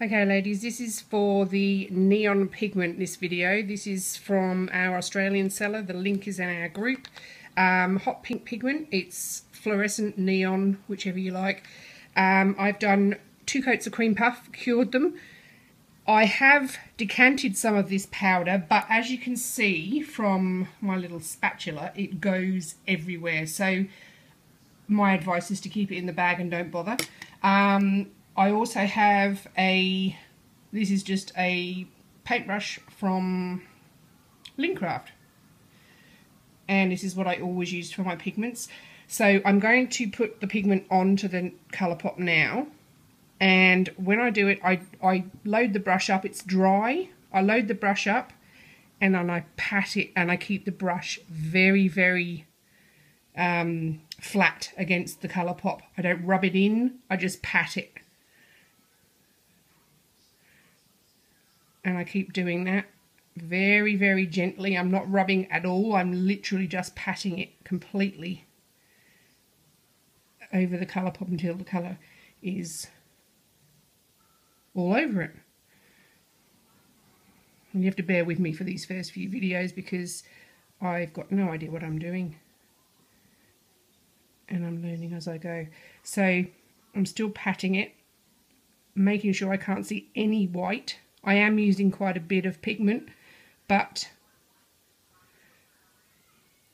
Okay ladies, this is for the neon pigment, this video. This is from our Australian seller. The link is in our group. Hot pink pigment, it's fluorescent neon, whichever you like. I've done 2 coats of cream puff, cured them. I have decanted some of this powder, but as you can see from my little spatula, it goes everywhere. So my advice is to keep it in the bag and don't bother. I also have this is just a paintbrush from Lincraft, and this is what I always use for my pigments. So I'm going to put the pigment onto the Colourpop now, and when I do it, I load the brush up. It's dry. I load the brush up and then I pat it, and I keep the brush very, very flat against the Colourpop. I don't rub it in, I just pat it. And I keep doing that very, very gently. I'm not rubbing at all. I'm literally just patting it completely over the Colourpop until the colour is all over it. And you have to bear with me for these first few videos because I've got no idea what I'm doing. And I'm learning as I go. So I'm still patting it, making sure I can't see any white. I am using quite a bit of pigment, but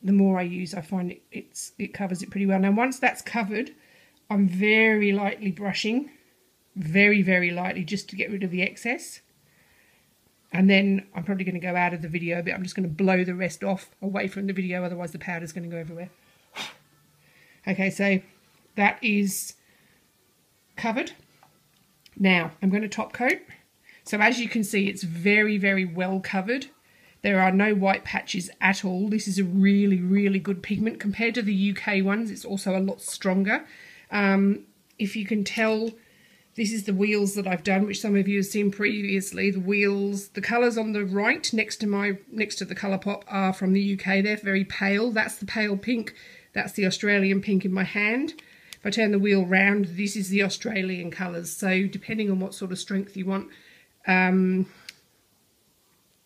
the more I use, I find it covers it pretty well. Now once that's covered, I'm very lightly brushing, very, very lightly, just to get rid of the excess. And then I'm probably going to go out of the video a bit. I'm just going to blow the rest off away from the video, otherwise the powder's going to go everywhere. Okay, so that is covered. Now I'm going to top coat. So as you can see, it's very, very well covered. There are no white patches at all. This is a really, really good pigment. Compared to the UK ones, it's also a lot stronger. If you can tell, this is the wheels that I've done, which some of you have seen previously. The wheels, the colours on the right next to the Colourpop are from the UK. They're very pale. That's the pale pink. That's the Australian pink in my hand. If I turn the wheel round, this is the Australian colours. So depending on what sort of strength you want,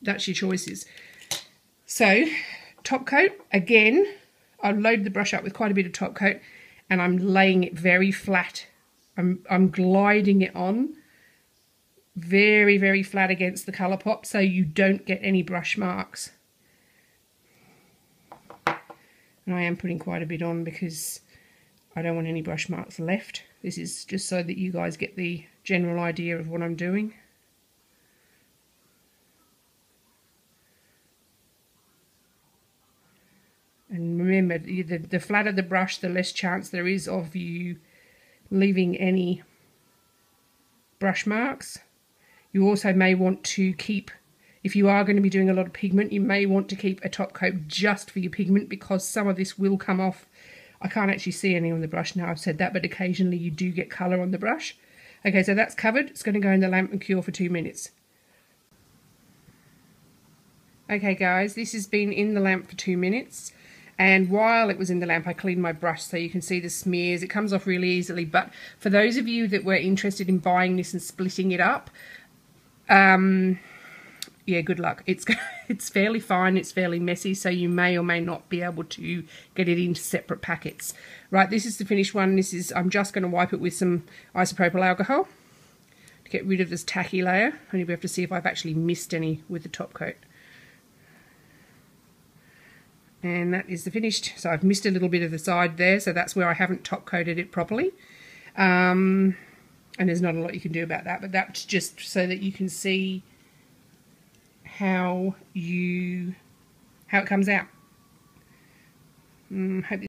that's your choices. So top coat, again, I've loaded the brush up with quite a bit of top coat, and I'm laying it very flat. I'm gliding it on very, very flat against the Colourpop so you don't get any brush marks. And I am putting quite a bit on because I don't want any brush marks left. This is just so that you guys get the general idea of what I'm doing. And remember, the flatter the brush, the less chance there is of you leaving any brush marks. You also may want to keep, if you are going to be doing a lot of pigment, you may want to keep a top coat just for your pigment, because some of this will come off. I can't actually see any on the brush now, I've said that, but occasionally you do get colour on the brush. Okay, so that's covered. It's going to go in the lamp and cure for 2 minutes. Okay guys, this has been in the lamp for 2 minutes. And while it was in the lamp, I cleaned my brush so you can see the smears. It comes off really easily, but for those of you that were interested in buying this and splitting it up, yeah, good luck. It's fairly fine, it's fairly messy, so you may or may not be able to get it into separate packets. Right, this is the finished one. I'm just going to wipe it with some isopropyl alcohol to get rid of this tacky layer. Only we have to see if I've actually missed any with the top coat. And that is the finished. So I've missed a little bit of the side there, so that's where I haven't top coated it properly. And there's not a lot you can do about that, but that's just so that you can see how it comes out. Hope